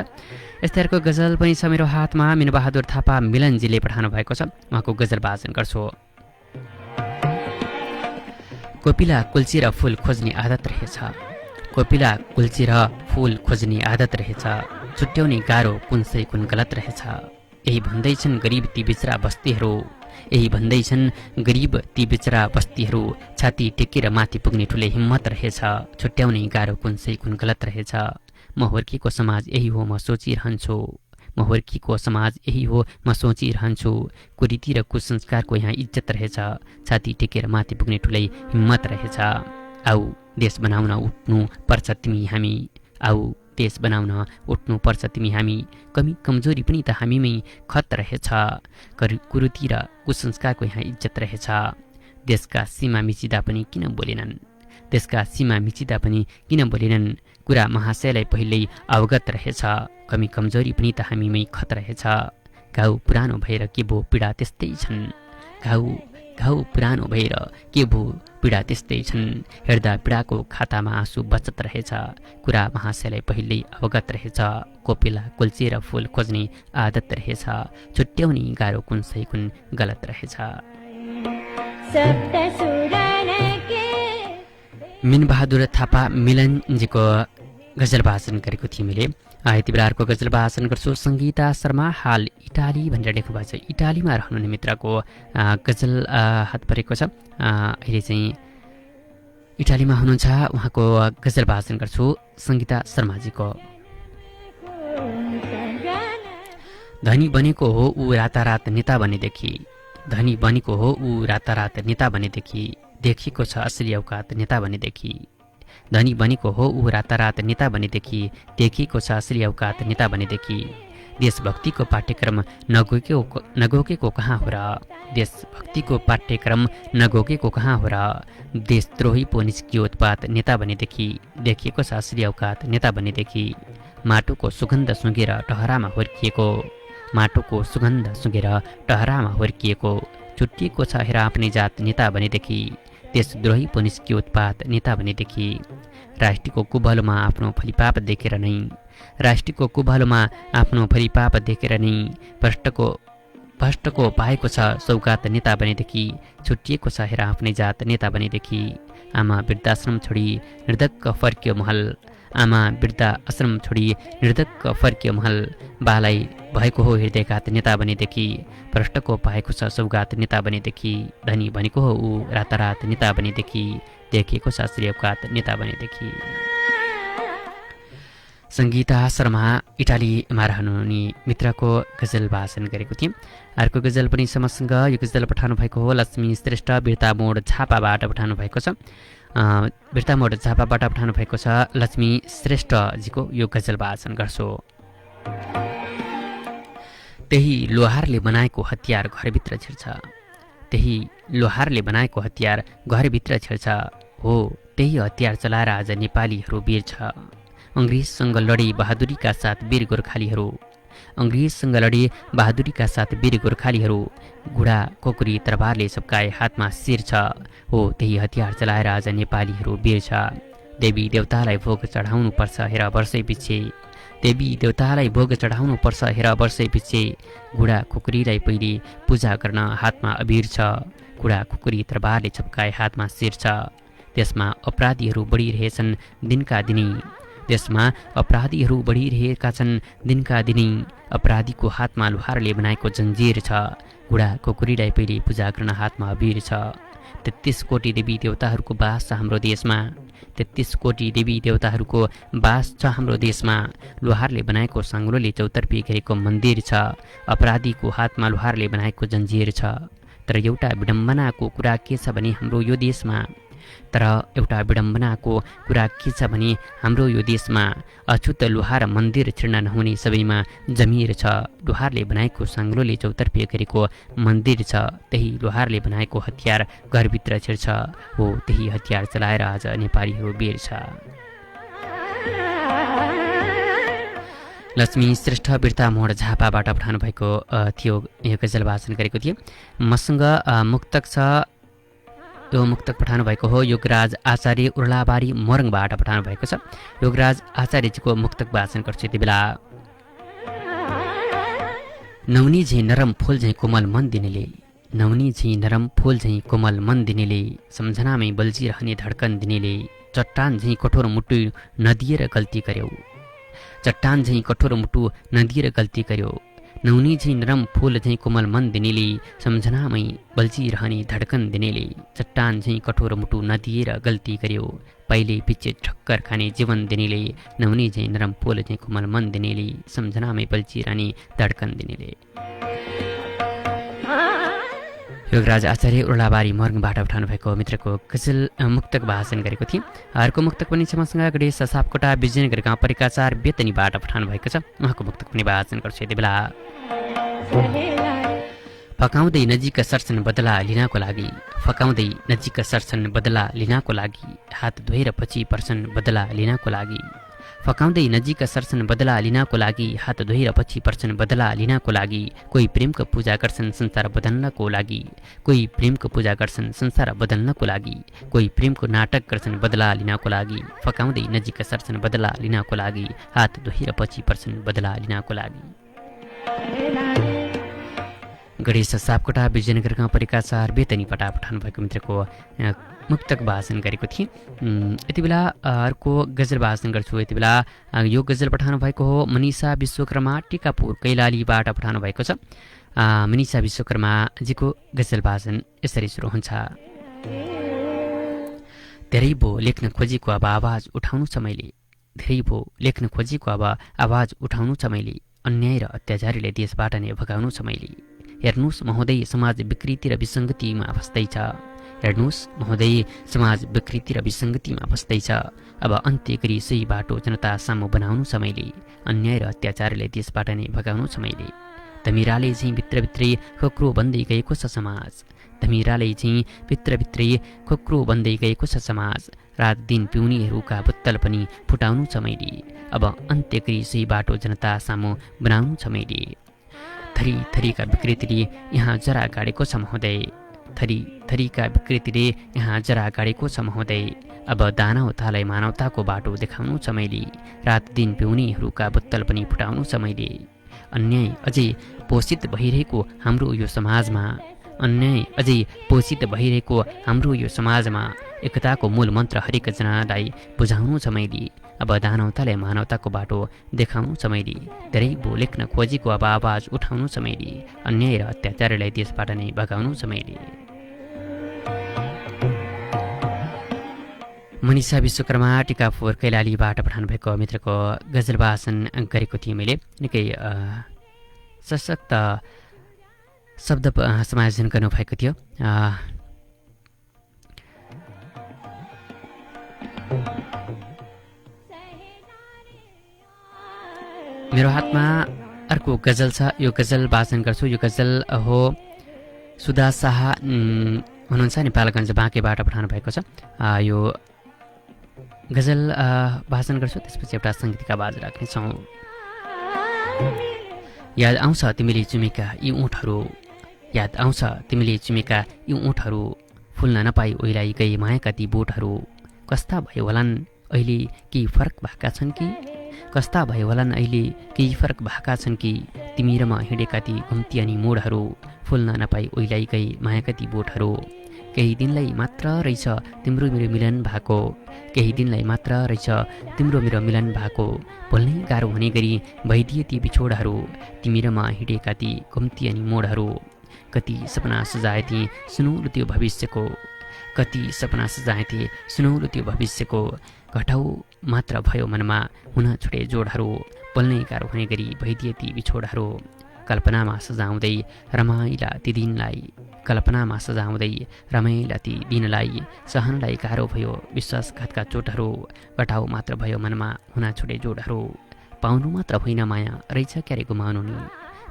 यस्तै अर्को गजल पनि छ मेरो हातमा। मिनबहादुर थापा मिलनजीले पठाउनु भएको छ। उहाँको गजल भाषण गर्छु। कोपिला कुल्ची र फुल खोज्ने आदत रहेछ, कोपिला कुल्ची र फुल खोज्ने आदत रहेछ। छुट्याउने गाह्रो कुन सही कुन गलत रहेछ। यही भन्दैछन् गरिब ती बिचरा बस्तीहरू, यही भन्दैछन् गरिब ती बिचरा बस्तीहरू। छाती टेकेर माथि पुग्ने ठुलै हिम्मत रहेछ। छुट्याउने गाह्रो कुन सही कुन गलत रहेछ। म हुर्केको समाज यही हो म सोचिरहन्छु, म हुर्केको समाज यही हो म सोचिरहन्छु। कुरीति र कुसंस्कारको यहाँ इज्जत रहेछ। छाती टेकेर माथि पुग्ने ठुलै हिम्मत रहेछ। आऊ देश बनाउन उठ्नु पर्छ तिमी हामी, आऊ देश बनाउन उठ्नु पर्छ तिमी हामी। कमी कमजोरी पनि त हामीमै खत रहेछ। कुरीति र कुसंस्कारको यहाँ इज्जत रहेछ। देशका सीमा मिचिँदा पनि किन बोलेनन्, देशका सीमा मिचिँदा पनि किन बोलेनन्। कुरा महाशयलाई पहिल्यै अवगत रहेछ। कमी कमजोरी पनि त हामीमै खत रहेछ। घाउ पुरानो भएर के भो पीडा त्यस्तै छन्, घाउ पुरानो भएर के भो पीडा त्यस्तै छन्। हेर्दा पीडाको खातामा आँसु बचत रहेछ। कुरा महाशयलाई पहिल्यै अवगत रहेछ। कोपिला कुल्ची र फुल खोज्ने आदत रहेछ। छुट्याउने गाह्रो कुन सही कुन गलत रहेछ। मिनबहादुर थापा मिलनजीको गजल भाषण गरेको थिएँ मैले। यति बेला अर्को गजल भाषण गर्छु। सङ्गीता शर्मा हाल इटाली भनेर लेख्नु भएको छ। इटालीमा रहनुहुने मित्रको गजल हात परेको छ। अहिले चाहिँ इटालीमा हुनुहुन्छ। उहाँको गजल भाषण गर्छु सङ्गीता शर्माजीको। धनी बनेको हो ऊ रातारात नेता बनेदेखि, धनी बनेको हो ऊ रातारात नेता बनेदेखि। देखिएको छ असली औकात नेता बनेदेखि। धनी बनेको हो ऊ रातारात नेता बनेदेखि। देखिएको छ असली औकात नेता बनेदेखि। देशभक्तिको पाठ्यक्रम नगोकेको कहाँ हो र? देशभक्तिको पाठ्यक्रम नगोकेको कहाँ हो र? देशद्रोही पो निस्कियो उत्पात नेता बनेदेखि, देखिएको छ असली औकात नेता बनेदेखि। माटोको सुगन्ध सुँगेर टहरामा हुर्किएको, माटोको सुगन्ध सुँगेर टहरामा हुर्किएको, छुट्टिएको छ हेर आफ्नै जात नेता बनेदेखि, देशद्रोही पो निस्कियो उत्पात नेता बनेदेखि। राष्ट्रको कुभलोमा आफ्नो फलिपाप देखेर नै, राष्ट्रको कुभलोमा आफ्नो फलिपाप देखेर नै भ्रष्टको पाएको छ सौगात नेता बनेदेखि, छुट्टिएको छ हेर आफ्नै जात नेता बनेदेखि। आमा वृद्धाश्रम छोडी निर्धक्क फर्कियो महल, आमा वृद्धाश्रम छोडी निर्धक्क फर्कियो महल, बालाई भएको हो हृदयघात नेता बनेदेखि, भ्रष्टको पाएको छ सौगात नेता बनेदेखि। धनी भनेको हो ऊ रातारात नेता बनेदेखि, देखिएको छ असली औकात नेता बनेदेखि। सङ्गीता शर्मा इटालीमा रहनुहुने मित्रको गजल भाषण गरेको थिएँ। अर्को गजल पनि समसँग यो गजल पठाउनु भएको हो लक्ष्मी श्रेष्ठ बिर्तामोड झापाबाट पठाउनु भएको छ। बिर्तामोड झापाबाट पठाउनु भएको छ। लक्ष्मी श्रेष्ठजीको यो गजल भाषण गर्छु। त्यही लोहारले बनाएको हतियार घरभित्र छिर्छ, त्यही लोहारले बनाएको हतियार घरभित्र छिर्छ, हो त्यही हतियार चलाएर आज नेपालीहरू वीर छ। अङ्ग्रेजसँग लडी बहादुरीका साथ वीर गोर्खालीहरू, अङ्ग्रेजसँग लडी बहादुरीका साथ वीर गोर्खालीहरू, घुडा कोकुरी तरबारले सबकाए हातमा शिर छ, हो त्यही हतियार चलाएर आज नेपालीहरू वीर छ। देवी देवतालाई भोग चढाउनु पर्छ हेर वर्षै पछि, देवी देवतालाई भोग चढाउनु पर्छ हेर वर्षै पछि, घुडा खुकुरीलाई पहिले पूजा गर्न हातमा अबिर छ, घुडा खुकुरी तरबारले छप्काए हातमा शिर छ। त्यसमा अपराधीहरू बढिरहेछन् दिनका दिनै, देशमा अपराधीहरू बढिरहेका छन् दिनका दिनै, अपराधीको हातमा लोहारले बनाएको जन्जिर छ, घुडा खुकुरीलाई पहिले पूजा गर्न हातमा अबिर छ। 33 कोटी देवी देवताहरूको बास छ हाम्रो देशमा, 33 कोटी देवी देवताहरूको बास छ हाम्रो देशमा, लोहारले बनाएको साङ्ग्रोले चौतर्फी घेरेको मन्दिर छ, अपराधीको हातमा लोहारले बनाएको जन्जिर छ। तर एउटा विडम्बनाको कुरा के छ भने हाम्रो यो देशमा, तर एउटा विडम्बनाको कुरा के छ भने हाम्रो यो देशमा अछुत लोहार मन्दिर छिर्न नहुने सबैमा जमिर छ। लोहारले बनाएको साङ्ग्रोले चौतर्फी गरेको मन्दिर छ, त्यही लोहारले बनाएको हतियार घरभित्र छिर्छ, हो त्यही हतियार चलाएर आज नेपालीहरू वीर छ। लक्ष्मी श्रेष्ठ बिर्तामोड झापाबाट पठाउनु भएको थियो यो गजल भाषण गरेको थिएँ। मसँग मुक्तक छ, यो मुक्तक पठाउनु भएको हो योगराज आचार्य उर्लाबारी मोरङबाट पठाउनु भएको छ। योगराज आचार्यजीको मुक्तक भाषण गर्छु यति बेला। नौनी झैँ नरम फूल झैँ कोमल मन दिनेले, नौनी झैँ नरम फूल झैँ कोमल मन दिनेले, सम्झनामै बल्झिरहने धड्कन दिनेले, चट्टान झैँ कठोर मुटु नदिएर गल्ती गर्यो, चट्टान झैँ कठोर मुटु नदिएर गल्ती गर्यो, नौनी झैँ नरम फूल झैँ कोमल मन दिनेले, सम्झनामै बल्झिरहने धड्कन दिनेले, चट्टान झैँ कठोर मुटु नदिएर गल्ती गर्यो, पहिले पछि ठक्कर खाने जीवन दिनेले, नौनी झैँ नरम फूल झैँ कोमल मन दिनेले, सम्झनामै बल्झिरहने धड्कन दिनेले। योगराज आचार्य उर्लाबारी मोरङबाट उठाउनु भएको मित्रको गजल मुक्तक भाषण गरेको थिएँ। अर्को मुक्तक पनि मसँग गणेश सापकोटा विजयनगर गाउँपालिका 4 बेतनीबाट पठाउनु भएको छ। उहाँको मुक्तक पनि भाषण गर्छु यति बेला। फकाउँदै नजिक सर्छन् बदला लिनको लागि, फकाउँदै नजिक सर्छन् बदला लिनको लागि, हात धोएर पछि पर्छन् बदला लिनको लागि, फकाउँदै नजिक सर्छन् बदला लिनको लागि, हात धोएर पछि पर्छन् बदला लिनको लागि, कोही प्रेमको पूजा गर्छन् संसार बदल्नको लागि, कोही प्रेमको पूजा गर्छन् संसार बदल्नको लागि, कोही प्रेमको नाटक गर्छन् बदला लिनको लागि, फकाउँदै नजिक सर्छन् बदला लिनको लागि, हात धोएर पछि पर्छन् बदला लिनको लागि। गणेश सापकोटा विजयनगर गाउँपालिका 4 बेतनीबाट पठाउनु भएको मित्रको मुक्तक भाषण गरेको थिएँ। यति बेला अर्को गजल भाषण गर्छु। यति बेला यो गजल पठाउनु भएको हो मनिषा विश्वकर्मा टिकापुर कैलालीबाट पठाउनु भएको छ। मनिषा विश्वकर्माजीको गजल भाषण यसरी सुरु हुन्छ। धेरै भो लेख्न खोजेको अब आवाज उठाउनु छ मैले, धेरै भो लेख्न खोजेको अब आवाज उठाउनु छ मैले, अन्याय र अत्याचारीले देशबाट नै भगाउनु छ मैले। हेर्नुहोस् महोदय समाज विकृति र विसङ्गतिमा फस्दैछ, हेर्नुहोस् महोदय समाज विकृति र विसङ्गतिमा फस्दैछ, अब अन्त्य गरी सही बाटो जनता सामु बनाउनु छ मैले, अन्याय र अत्याचारले देशबाट नै भगाउनु छ मैले। धमिराले चाहिँ भित्रभित्रै खोक्रो बन्दै गएको छ समाज। धमिराले चाहिँ भित्रभित्रै खोक्रो बन्दै गएको छ समाज। रात दिन पिउनेहरूका बुत्तल पनि फुटाउनु छ मैले। अब अन्त्य गरी सही बाटो जनता सामु बनाउनु छ मैले। थरी थरीका विकृतिले यहाँ जरा गाडेको छ महोदय। थरी थरीका विकृतिले यहाँ जरा गाडेको छ महोदय। अब दानवतालाई मानवताको बाटो देखाउनु छ मैले। रात दिन पिउनेहरूका बुत्तल पनि फुटाउनु छ मैले। अन्याय अझै पोषित भइरहेको हाम्रो यो समाजमा, अन्याय अझै पोषित भइरहेको हाम्रो यो समाजमा एकताको मूल मन्त्र हरेक जनालाई बुझाउनु छ मैले। अब दानवतालाई मानवताको बाटो देखाउनु छ मैले। धेरै बो लेख्न खोजेको अब आवाज उठाउनु छ मैले। अन्याय र अत्याचारलाई देशबाट नै भगाउनु छ मैले। मनिषा विश्वकर्मा टिकापुर कैलालीबाट पठाउनु भएको मित्रको गजल वाचन गरेको थिएँ मैले। निकै सशक्त शब्द समायोजन गर्नुभएको थियो। मेरो हातमा अर्को गजल छ, यो गजल वाचन गर्छु। यो गजल हो सुधा शाह हुनुहुन्छ, नेपालगञ्ज बाँकेबाट पठाउनु भएको छ। यो गजल वाचन गर्छु, त्यसपछि एउटा सङ्गीतका आवाज राख्नेछौँ। याद आउँछ तिमीले चुमेका यी ऊँटहरू, याद आउँछ तिमीले चुमेका यी ऊँटहरू, फुल्न नपाई ओइलाई गए मायाका ती बोटहरू। कस्ता भयो होलान् अहिले केही फरक भएका छन् कि, कस्ता भयो होलान् अहिले केही फरक भएका छन् कि, तिमी र म हिँडेका ती घुम्ती अनि मोडहरू, फुल्न नपाई ओइलाई गए मायाका ती बोटहरू। केही दिनलाई मात्र रहेछ तिम्रो मेरो मिलन भएको, केही दिनलाई मात्र रहेछ तिम्रो मेरो मिलन भएको, भुल्नै गाह्रो हुने गरी भइदिए ती बिछोडहरू, तिमी र म हिँडेका ती घुम्ती अनि मोडहरू। कति सपना सजाए थिएँ सुनौलो त्यो भविष्यको, कति सपना सजाए थिएँ सुनौलो त्यो भविष्यको, घटाउ मात्र भयो मनमा हुन छुटे जोडहरू, बोल्नै गाह्रो हुने गरी भइदिए ती बिछोडहरू। कल्पनामा सजाउँदै रमाइला ती दिनलाई, कल्पनामा सजाउँदै रमाइला ती दिनलाई, सहनलाई गाह्रो भयो विश्वासघातका चोटहरू, घटाउ मात्र भयो मनमा हुन छुटे जोडहरू। पाउनु मात्र होइन माया रहेछ क्यारे गुमाउनु नि,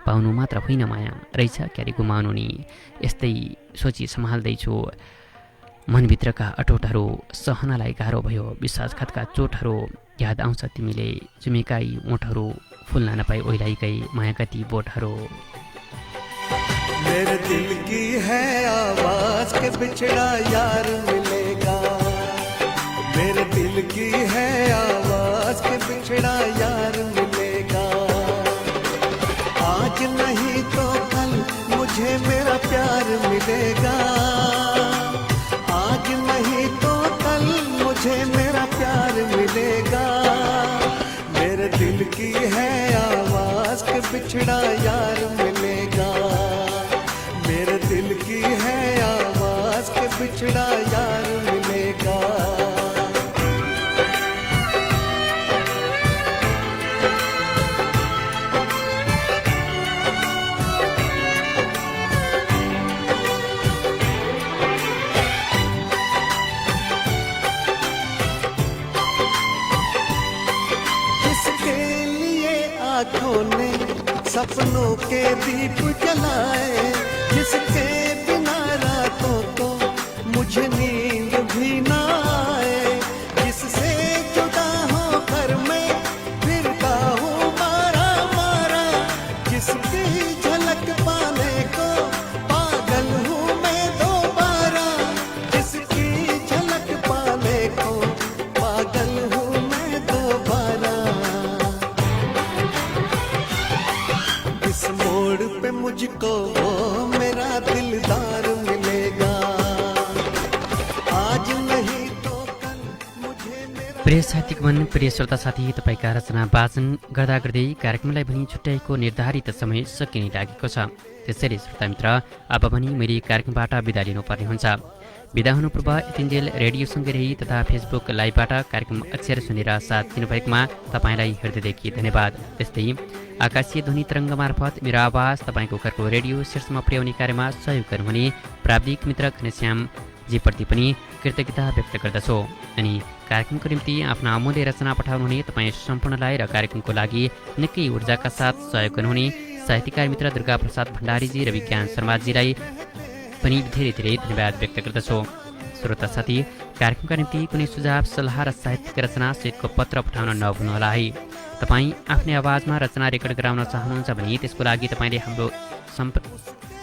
पाउनु मात्र होइन माया रहेछ क्यारे गुमाउनु नि। यस्तै सोची सम्हाल्दैछु मनभित्रका अटोटहरू, सहनलाई गाह्रो भयो विश्वासघातका चोटहरू। याद आउँछ तिमीले चुमेका यी ऊँटहरू, फुल्न नपाई ओइलाई गई मायाका ती बोटहरू। मेरे दिल की है आवाज के बिछड़ा यार मिलेगा, मेरे दिल की है आवाज के बिछड़ा यार मिलेगा। आज नहीं तो कल मुझे मेरा प्यार मिलेगा, आज नहीं तो कल मुझे मेरा प्यार मिलेगा। मेरे दिल की है आवाज के बिछड़ा यार मिलेगा, मेरे दिल की है आवाज के बिछड़ा यार मिलेगा। सपनों के दीप जलाए, जिसके बिना रातों को मुझे नींद भी ना आए, जिससे जुदा हो कर मैं फिरता हूँ मारा मारा, जिसकी झलक पाने को पागल हूँ मैं दोबारा, जिसकी झलक पाने को पागल हूँ मैं दोबारा। इस मोड़ पे मुझको वो मेरा दिलदार मिलेगा, आज नहीं तो कल मुझे मेरा। प्रिय साहित्यिक मन, प्रिय श्रोता साथी, तपाईँका रचना वाचन गर्दा गर्दै कार्यक्रमलाई पनि छुट्याएको निर्धारित समय सकिने लागेको छ। त्यसैले श्रोता मित्र, अब पनि मैले कार्यक्रमबाट बिदा लिनुपर्ने हुन्छ। बिदा हुनु पूर्व यतिन्जेल रेडियोसँगै रही तथा फेसबुक लाइभबाट कार्यक्रम अक्षर सुनेर साथ दिनुभएकोमा तपाईँलाई हृदयदेखि धन्यवाद। त्यस्तै आकाशीय ध्वनि तरङ्ग मार्फत मेरो आवाज तपाईँको घरको रेडियो शीर्षमा पुर्याउने कार्यमा सहयोग गर्नुहुने प्राविधिक मित्र घनश्याम जीप्रति पनि कृतज्ञता व्यक्त गर्दछु। अनि कार्यक्रमको निम्ति आफ्ना अमूल्य रचना पठाउनुहुने तपाईँ सम्पूर्णलाई र कार्यक्रमको लागि निकै ऊर्जाका साथ सहयोग गर्नुहुने साहित्यकार मित्र दुर्गा प्रसाद भण्डारीजी र विज्ञान शर्माजीलाई पनि धेरै धेरै धन्यवाद व्यक्त गर्दछु। श्रोता साथी, कार्यक्रमका निम्ति कुनै सुझाव सल्लाह र साहित्यिक रचना सहितको पत्र पठाउन नभुल्नुहोला है। तपाईँ आफ्नै आवाजमा रचना रेकर्ड गराउन चाहनुहुन्छ भने त्यसको लागि तपाईँले हाम्रो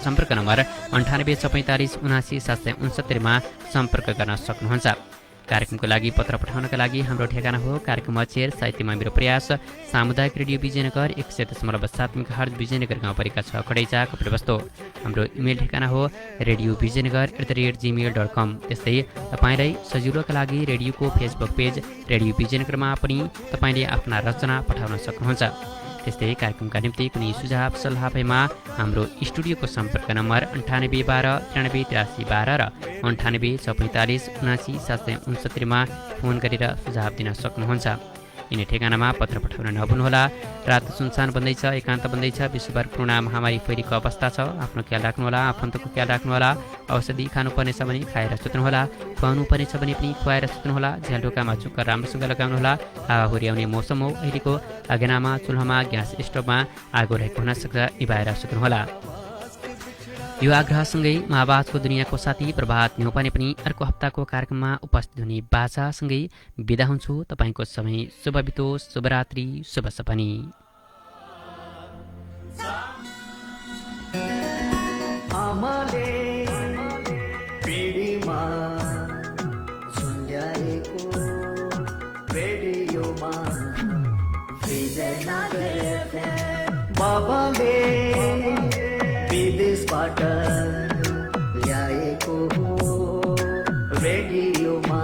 सम्पर्क नम्बर 9845479769 सम्पर्क गर्न सक्नुहुन्छ। कार्यक्रमको लागि पत्र पठाउनका लागि हाम्रो ठेगाना हो कार्यक्रम अक्षर साहित्यमा मेरो प्रयास, सामुदायिक रेडियो विजयनगर 100.7 मेगाहर्ज विजयनगर गाउँपालिका 6 खडैचा कपिलवस्तु। हाम्रो इमेल ठेगाना हो radiovijayanagar@gmail.com। त्यस्तै तपाईँलाई सजिलोका लागि रेडियोको फेसबुक पेज रेडियो विजयनगरमा पनि तपाईँले आफ्ना रचना पठाउन सक्नुहुन्छ। त्यस्तै कार्यक्रमका निम्ति कुनै सुझाव सल्लाह भएमा हाम्रो स्टुडियोको सम्पर्क नम्बर 9812 938312 र 9864579769 फोन गरेर सुझाव दिन सक्नुहुन्छ। यिनै ठेगानामा पत्र पठाउन नभुल्नुहोला। रात सुनसान बन्दैछ, एकान्त बन्दैछ, विश्वभर कोरोना महामारी फैलिएको अवस्था छ। आफ्नो ख्याल राख्नुहोला, आफन्तको ख्याल राख्नुहोला। औषधि खानुपर्नेछ भने खाएर सुत्नुहोला, खुवाउनु पर्नेछ भने पनि खुवाएर सुत्नुहोला। झ्याल ढोकामा चुक्कर राम्रोसँग लगाउनुहोला। हावाहुरी आउने मौसम हो अहिलेको। अगेनामा, चुल्हामा, ग्यास स्टोभमा आगो रहेको हुनसक्छ, निभाएर सुत्नुहोला। यो आग्रहसँगै महाभारतको दुनियाँको साथी प्रभात न्यौपाने पनि अर्को हप्ताको कार्यक्रममा उपस्थित हुने बाचासँगै बिदा हुन्छु। तपाईँको समय शुभ बितोस्, शुभरात्रि, शुभ सपनी। आमाले पिँढीमा झुन्ड्याएको रेडियोमा विजयनगर FM, बाबाले विदेशबाट ल्याएको रेडियोमा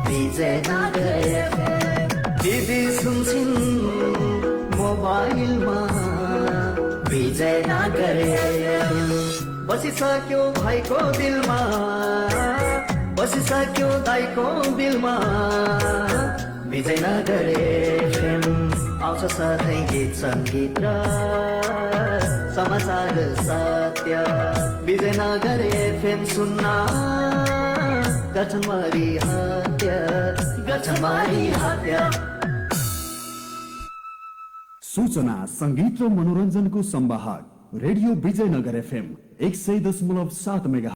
विजयनगर FM, दिदी सुन्छन् मोबाइलमा विजयनगर FM, बसिसक्यो भाइको दिलमा, बसिसक्यो दाइको दिलमा विजयनगर FM, आउँछ सधैँ गीत सङ्गीत र समाचार सत्य। विजयनगर FM सुन्न गर्छन् मारी हत्या, गर्छन् मारी हत्या। सूचना, संगीत र मनोरञ्जनको सम्वाहक रेडियो विजयनगर FM 100.7 मेगा